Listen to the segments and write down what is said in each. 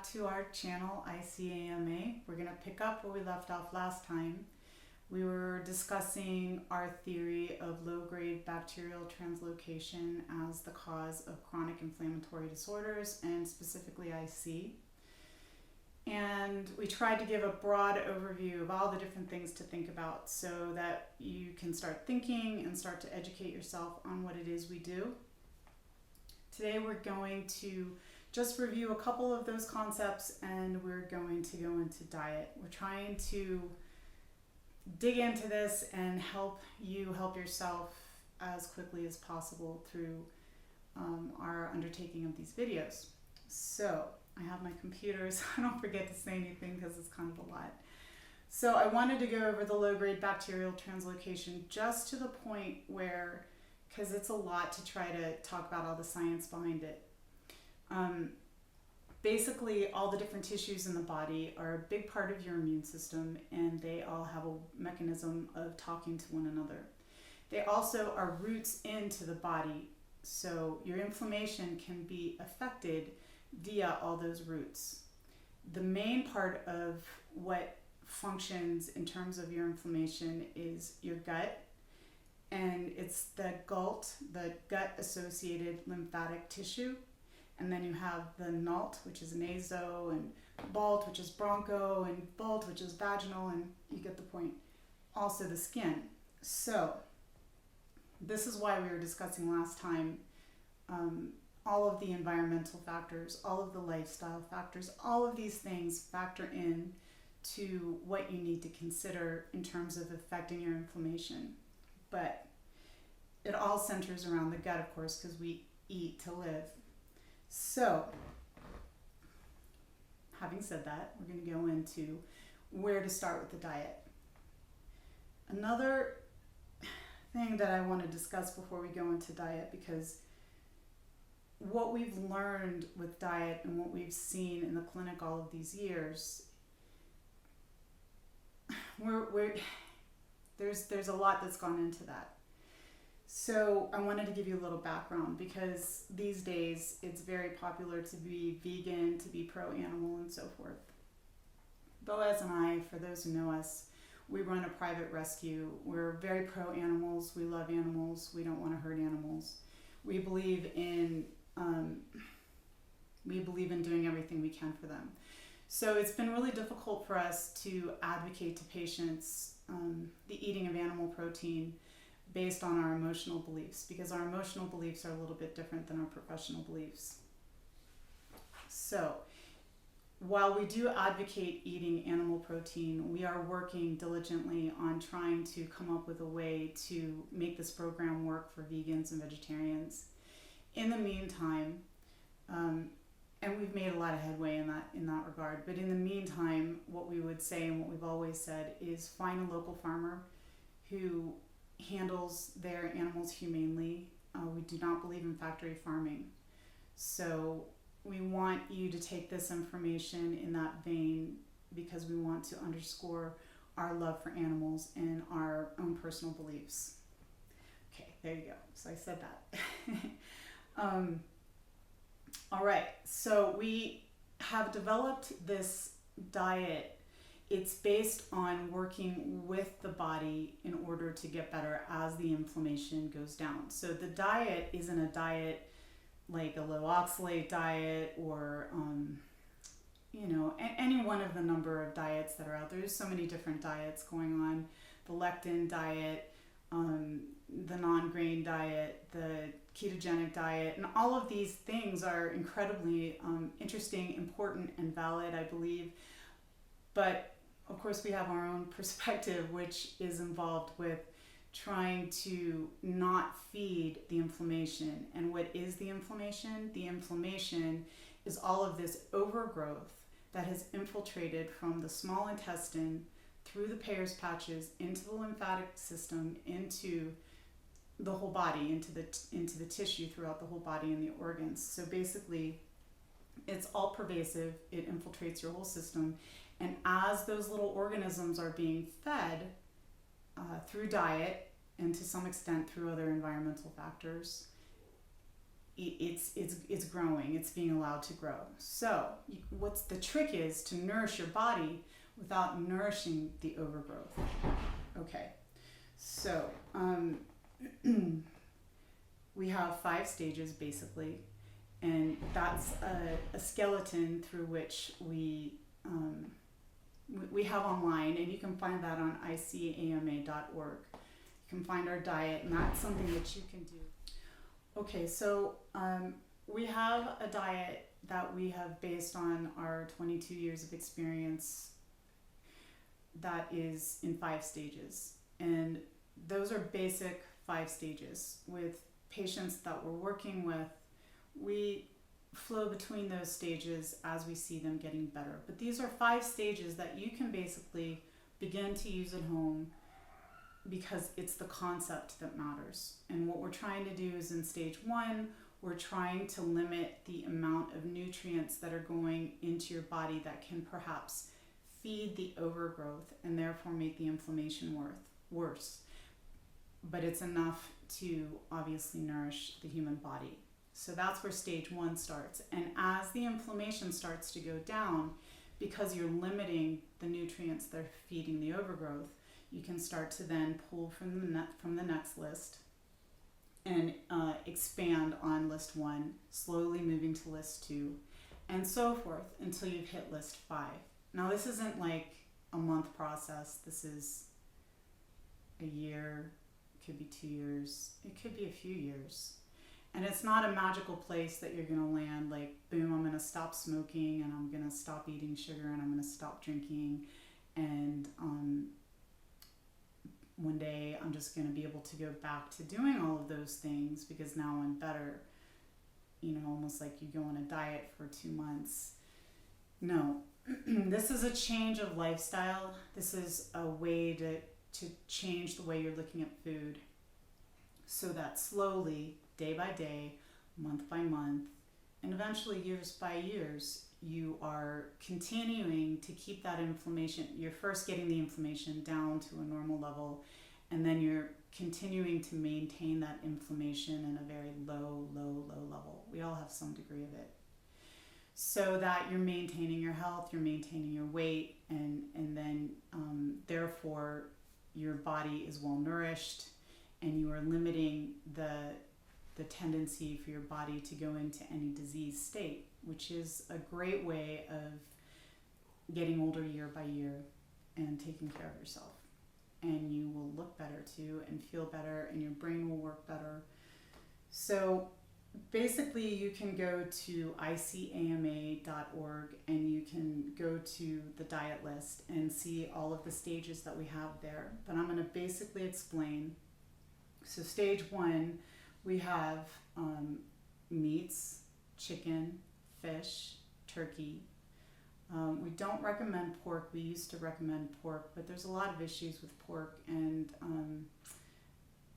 back to our channel, ICAMA. We're going to pick up where we left off last time. We were discussing our theory of low-grade bacterial translocation as the cause of chronic inflammatory disorders, and specifically IC. And we tried to give a broad overview of all the different things to think about so that you can start thinking and start to educate yourself on what it is we do. Today we're going to just review a couple of those concepts, and we're going to go into diet. We're trying to dig into this and help you help yourself as quickly as possible through our undertaking of these videos. So I have my computer so I don't forget to say anything because it's kind of a lot. So I wanted to go over the low-grade bacterial translocation just to the point where, because it's a lot to try to talk about all the science behind it. Basically, all the different tissues in the body are a big part of your immune system, and they all have a mechanism of talking to one another. They also are roots into the body, so your inflammation can be affected via all those roots. The main part of what functions in terms of your inflammation is your gut, and it's the GALT, the gut-associated lymphatic tissue. And then you have the NALT, which is naso, and BALT, which is broncho, and BOLT, which is vaginal, and you get the point. Also the skin. So this is why we were discussing last time all of the environmental factors, all of the lifestyle factors, all of these things factor in to what you need to consider in terms of affecting your inflammation. But it all centers around the gut, of course, because we eat to live. So, having said that, we're going to go into where to start with the diet. Another thing that I want to discuss before we go into diet, because what we've learned with diet and what we've seen in the clinic all of these years, there's a lot that's gone into that. So I wanted to give you a little background, because these days it's very popular to be vegan, to be pro-animal, and so forth. Boaz and I, for those who know us, we run a private rescue. We're very pro-animals. We love animals. We don't want to hurt animals. We believe in doing everything we can for them. So it's been really difficult for us to advocate to patients the eating of animal protein based on our emotional beliefs, because our emotional beliefs are a little bit different than our professional beliefs. So while we do advocate eating animal protein, we are working diligently on trying to come up with a way to make this program work for vegans and vegetarians. In the meantime, and we've made a lot of headway in that regard, but in the meantime, what we would say and what we've always said is find a local farmer who handles their animals humanely. We do not believe in factory farming. So we want you to take this information in that vein, because we want to underscore our love for animals and our own personal beliefs. Okay, there you go. So I said that. All right, so we have developed this diet. It's based on working with the body in order to get better as the inflammation goes down. So the diet isn't a diet like a low oxalate diet or, any one of the number of diets that are out there. There's so many different diets going on. The lectin diet, the non-grain diet, the ketogenic diet, and all of these things are incredibly interesting, important, and valid, I believe. But of course, we have our own perspective, which is involved with trying to not feed the inflammation. And what is the inflammation? The inflammation is all of this overgrowth that has infiltrated from the small intestine through the Peyer's patches into the lymphatic system, into the whole body, into the tissue throughout the whole body and the organs. So basically, it's all pervasive. It infiltrates your whole system. And as those little organisms are being fed through diet and to some extent through other environmental factors, it's growing, it's being allowed to grow. So what's the trick is to nourish your body without nourishing the overgrowth. Okay, so we have 5 stages basically, and that's a skeleton through which we have online, and you can find that on ICAMA.org. You can find our diet, and that's something that you can do. Okay, so we have a diet that we have based on our 22 years of experience that is in 5 stages. And those are basic 5 stages. With patients that we're working with, we flow between those stages as we see them getting better. But these are 5 stages that you can basically begin to use at home, because it's the concept that matters. And what we're trying to do is in stage 1, we're trying to limit the amount of nutrients that are going into your body that can perhaps feed the overgrowth and therefore make the inflammation worse. But it's enough to obviously nourish the human body. So that's where stage 1 starts. And as the inflammation starts to go down, because you're limiting the nutrients that are feeding the overgrowth, you can start to then pull from the next list and expand on list 1, slowly moving to list 2, and so forth until you've hit list 5. Now this isn't like a month process. This is a year, it could be 2 years, it could be a few years. And it's not a magical place that you're going to land like, boom, I'm going to stop smoking and I'm going to stop eating sugar and I'm going to stop drinking, and one day I'm just going to be able to go back to doing all of those things because now I'm better. You know, almost like you go on a diet for 2 months. No, this is a change of lifestyle. This is a way to change the way you're looking at food, so that slowly, day by day, month by month, and eventually years by years, you are continuing to keep that inflammation. You're first getting the inflammation down to a normal level, and then you're continuing to maintain that inflammation in a very low level. We all have some degree of it. So that you're maintaining your health, you're maintaining your weight, and then therefore your body is well nourished, and you are limiting the tendency for your body to go into any disease state, which is a great way of getting older year by year and taking care of yourself. And you will look better too and feel better, and your brain will work better. So basically you can go to ICAMA.org and you can go to the diet list and see all of the stages that we have there. But I'm going to basically explain. So stage 1, we have meats, chicken, fish, turkey. We don't recommend pork. We used to recommend pork, but there's a lot of issues with pork, and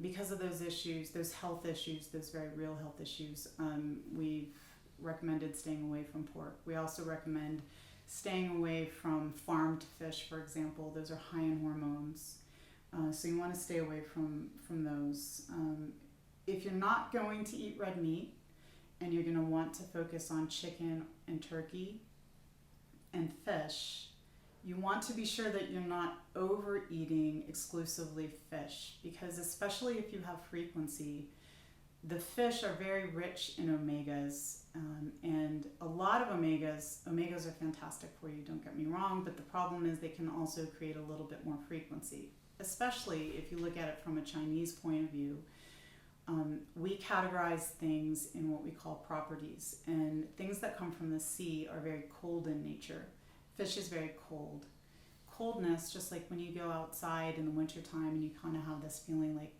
because of those issues, those health issues, those very real health issues, we've recommended staying away from pork. We also recommend staying away from farmed fish, for example. Those are high in hormones, so you want to stay away from those. If you're not going to eat red meat and you're going to want to focus on chicken and turkey and fish, you want to be sure that you're not overeating exclusively fish, because especially if you have frequency, the fish are very rich in omegas, and a lot of omegas are fantastic for you, don't get me wrong, but the problem is they can also create a little bit more frequency, especially if you look at it from a Chinese point of view. We categorize things in what we call properties, and things that come from the sea are very cold in nature. Fish is very cold. Coldness, just like when you go outside in the wintertime and you kind of have this feeling like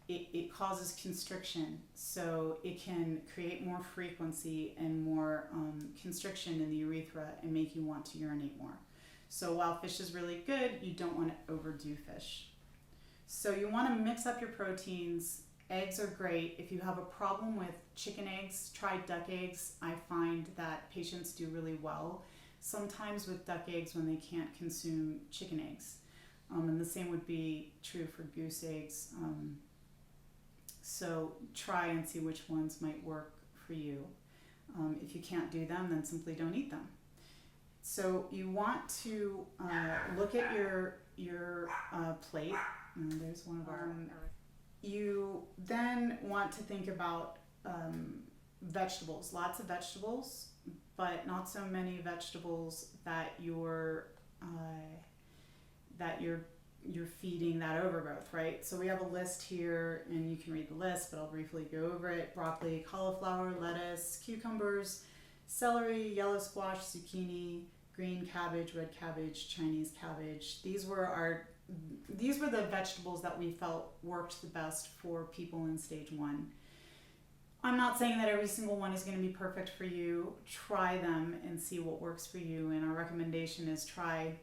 it causes constriction, so it can create more frequency and more constriction in the urethra and make you want to urinate more. So while fish is really good, you don't want to overdo fish. So you want to mix up your proteins. Eggs are great. If you have a problem with chicken eggs, try duck eggs. I find that patients do really well sometimes with duck eggs when they can't consume chicken eggs. And the same would be true for goose eggs. So try and see which ones might work for you. If you can't do them, then simply don't eat them. So you want to look at your plate. There's one of our. You then want to think about vegetables. Lots of vegetables, but not so many vegetables that you're feeding that overgrowth, right? So we have a list here, and you can read the list, but I'll briefly go over it. Broccoli, cauliflower, lettuce, cucumbers, celery, yellow squash, zucchini, green cabbage, red cabbage, Chinese cabbage. These were the vegetables that we felt worked the best for people in stage 1. I'm not saying that every single one is going to be perfect for you. Try them and see what works for you. And our recommendation is try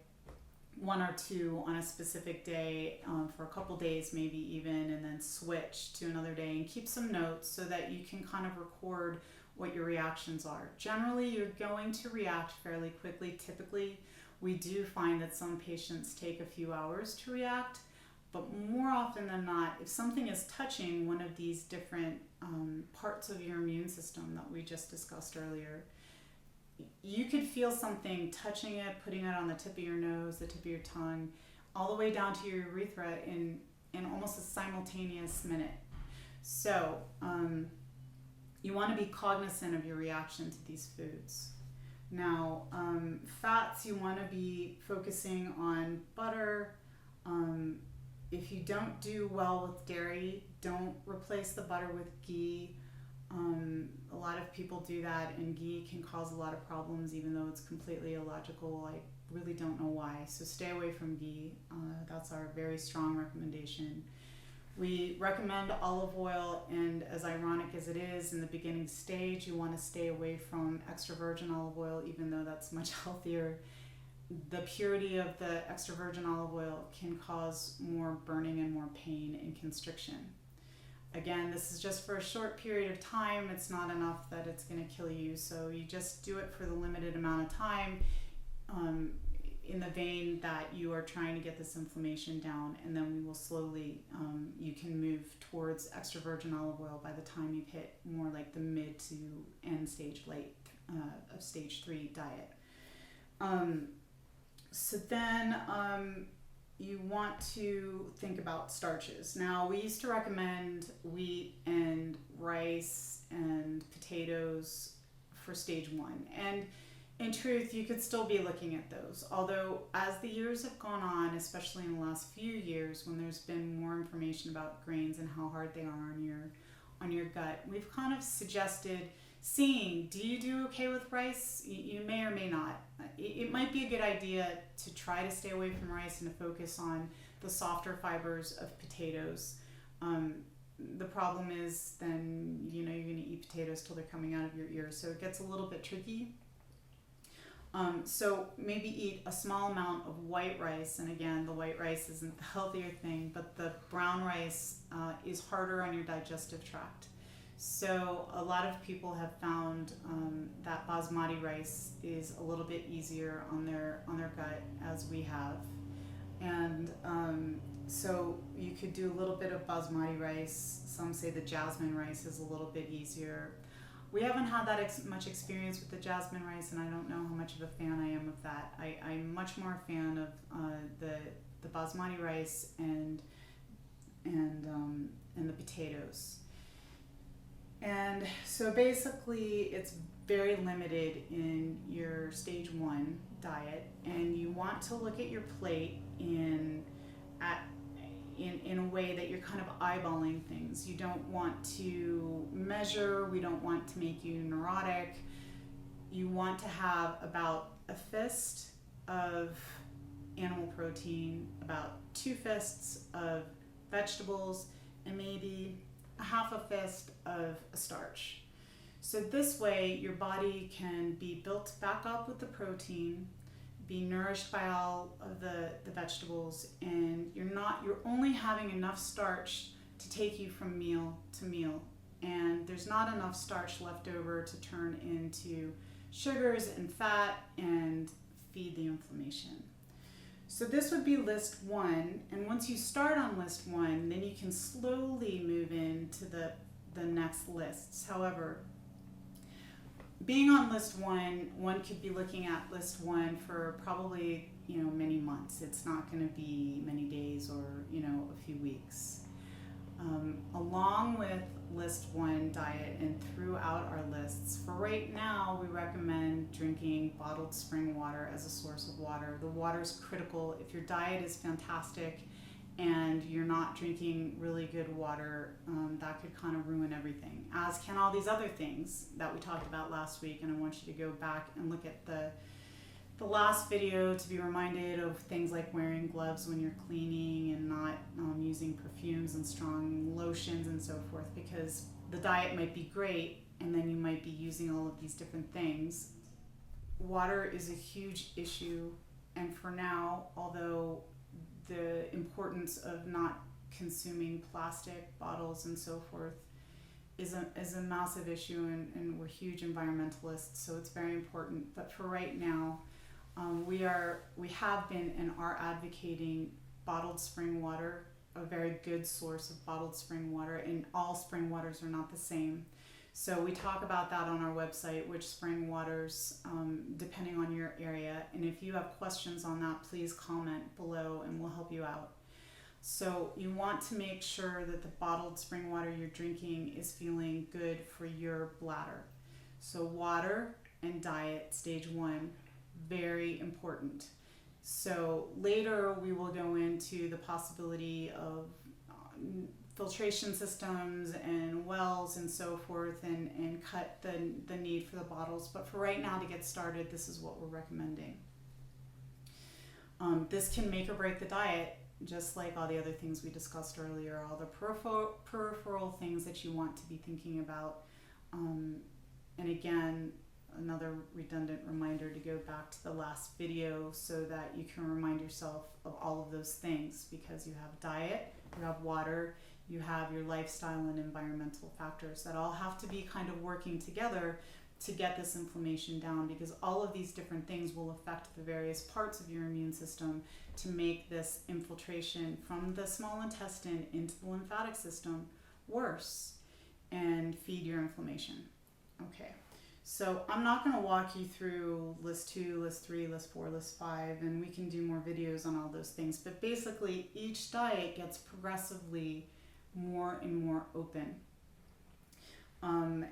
1 or 2 on a specific day for a couple days, maybe even, and then switch to another day and keep some notes so that you can kind of record what your reactions are. Generally, you're going to react fairly quickly. Typically, we do find that some patients take a few hours to react, but more often than not, if something is touching one of these different parts of your immune system that we just discussed earlier, you could feel something touching it, putting it on the tip of your nose, the tip of your tongue, all the way down to your urethra in almost a simultaneous minute. So you want to be cognizant of your reaction to these foods. Now, fats, you want to be focusing on butter. If you don't do well with dairy, don't replace the butter with ghee. A lot of people do that, and ghee can cause a lot of problems, even though it's completely illogical. I really don't know why. So stay away from ghee. That's our very strong recommendation. We recommend olive oil, and as ironic as it is, in the beginning stage, you want to stay away from extra virgin olive oil, even though that's much healthier. The purity of the extra virgin olive oil can cause more burning and more pain and constriction. Again, this is just for a short period of time. It's not enough that it's going to kill you, so you just do it for the limited amount of time in the vein that you are trying to get this inflammation down, and then we will slowly, you can move towards extra virgin olive oil by the time you've hit more like the mid to end stage, late of stage 3 diet. So then you want to think about starches. Now, we used to recommend wheat and rice and potatoes for stage 1. And in truth, you could still be looking at those. Although, as the years have gone on, especially in the last few years, when there's been more information about grains and how hard they are on your gut, we've kind of suggested seeing, do you do okay with rice? You may or may not. It might be a good idea to try to stay away from rice and to focus on the softer fibers of potatoes. The problem is then, you're going to eat potatoes till they're coming out of your ears, so it gets a little bit tricky. So maybe eat a small amount of white rice, and again, the white rice isn't the healthier thing, but the brown rice is harder on your digestive tract. So a lot of people have found that basmati rice is a little bit easier on their gut, as we have. And so you could do a little bit of basmati rice. Some say the jasmine rice is a little bit easier. We haven't had that much experience with the jasmine rice, and I don't know how much of a fan I am of that. I'm much more a fan of the basmati rice and the potatoes. And so basically, it's very limited in your stage 1 diet, and you want to look at your plate in a way that you're kind of eyeballing things. You don't want to measure. We don't want to make you neurotic. You want to have about a fist of animal protein, about 2 fists of vegetables, and maybe a half a fist of a starch. So this way your body can be built back up with the protein, be nourished by all of the vegetables, and you're only having enough starch to take you from meal to meal, and there's not enough starch left over to turn into sugars and fat and feed the inflammation. So this would be list 1, and once you start on list 1, then you can slowly move into the next lists. However, being on list 1, one could be looking at list 1 for probably, many months. It's not going to be many days or, a few weeks. Along with list 1 diet and throughout our lists, for right now, we recommend drinking bottled spring water as a source of water. The water is critical. If your diet is fantastic and you're not drinking really good water, that could kind of ruin everything, as can all these other things that we talked about last week. And I want you to go back and look at the last video to be reminded of things like wearing gloves when you're cleaning and not using perfumes and strong lotions and so forth, because the diet might be great and then you might be using all of these different things. Water is a huge issue, and for now, although the importance of not consuming plastic bottles and so forth is a massive issue, and we're huge environmentalists, so it's very important. But for right now, we have been and are advocating bottled spring water, a very good source of bottled spring water, and all spring waters are not the same. So we talk about that on our website, which spring waters, depending on your area. And if you have questions on that, please comment below and we'll help you out. So you want to make sure that the bottled spring water you're drinking is feeling good for your bladder. So water and diet, stage 1, very important. So later we will go into the possibility of filtration systems and wells and so forth, and cut the need for the bottles. But for right now, to get started, this is what we're recommending. This can make or break the diet, just like all the other things we discussed earlier, all the peripheral things that you want to be thinking about. And again, another redundant reminder to go back to the last video so that you can remind yourself of all of those things, because you have diet, you have water, you have your lifestyle and environmental factors that all have to be kind of working together to get this inflammation down, because all of these different things will affect the various parts of your immune system to make this infiltration from the small intestine into the lymphatic system worse and feed your inflammation. Okay. So I'm not going to walk you through list 2, list 3, list 4, list 5, and we can do more videos on all those things. But basically, each diet gets progressively more and more open. And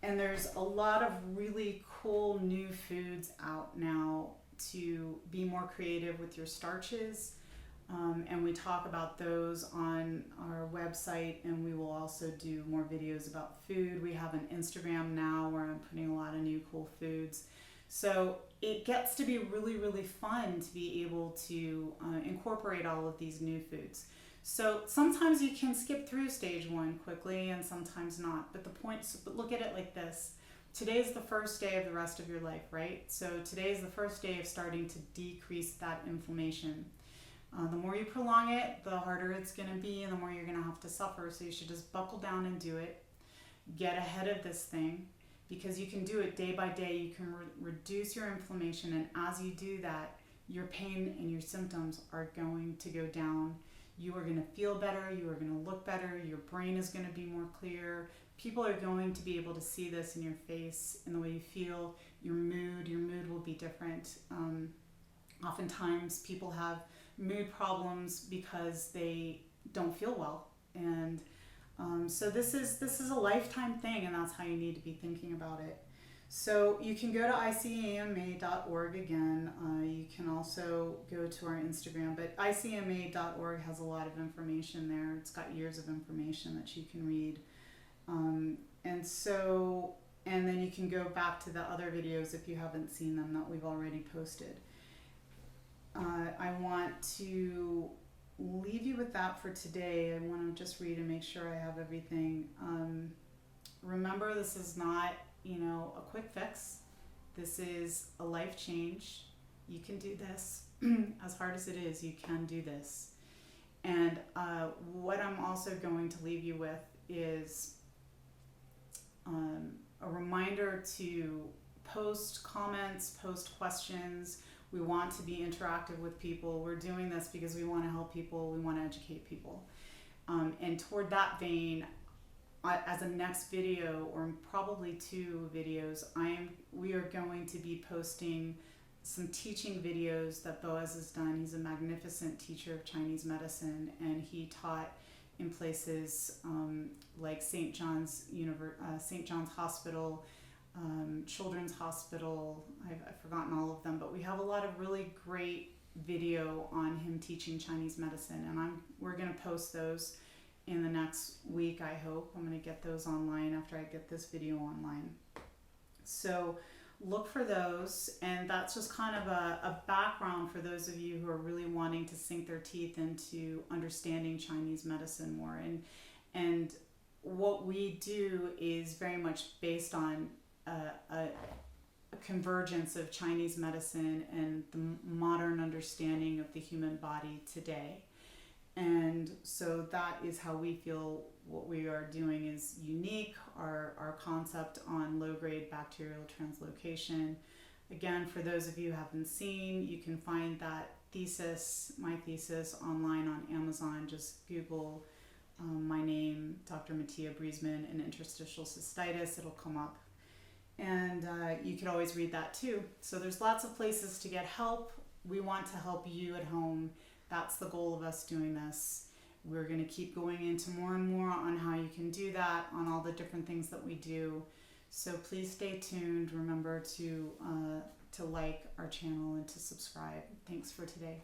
there's a lot of really cool new foods out now to be more creative with your starches. And we talk about those on our website, and we will also do more videos about food. We have an Instagram now where I'm putting a lot of new cool foods. So it gets to be really, really fun to be able to incorporate all of these new foods. So sometimes you can skip through stage 1 quickly and sometimes not. But but look at it like this. Today's the first day of the rest of your life, right? So today's the first day of starting to decrease that inflammation. The more you prolong it, the harder it's going to be and the more you're going to have to suffer. So you should just buckle down and do it. Get ahead of this thing, because you can do it day by day. You can reduce your inflammation, and as you do that, your pain and your symptoms are going to go down. You are going to feel better. You are going to look better. Your brain is going to be more clear. People are going to be able to see this in your face, in the way you feel, your mood. Your mood will be different. Oftentimes people have mood problems because they don't feel well, and so this is a lifetime thing, and that's how you need to be thinking about it. So you can go to ICAMA.org again. You can also go to our Instagram, but ICAMA.org has a lot of information there. It's got years of information that you can read, and then you can go back to the other videos if you haven't seen them that we've already posted. I want to leave you with that for today. I want to just read and make sure I have everything. Remember, this is not, a quick fix. This is a life change. You can do this. As hard as it is, you can do this. And what I'm also going to leave you with is a reminder to post comments, post questions. We want to be interactive with people. We're doing this because we want to help people. We want to educate people. And toward that vein, as a next video, or probably 2 videos, we are going to be posting some teaching videos that Boaz has done. He's a magnificent teacher of Chinese medicine, and he taught in places like St. John's Hospital, Children's Hospital. I've forgotten all of them, but we have a lot of really great video on him teaching Chinese medicine, and we're going to post those in the next week, I hope. I'm going to get those online after I get this video online. So look for those, and that's just kind of a background for those of you who are really wanting to sink their teeth into understanding Chinese medicine more. And what we do is very much based on a convergence of Chinese medicine and the modern understanding of the human body today. And so that is how we feel what we are doing is unique. Our concept on low-grade bacterial translocation. Again, for those of you who haven't seen, you can find that thesis, my thesis, online on Amazon. Just Google my name, Dr. Matia Brizman, and interstitial cystitis. It'll come up. And you can always read that too. So there's lots of places to get help. We want to help you at home. That's the goal of us doing this. We're going to keep going into more and more on how you can do that, on all the different things that we do. So please stay tuned. Remember to like our channel and to subscribe. Thanks for today.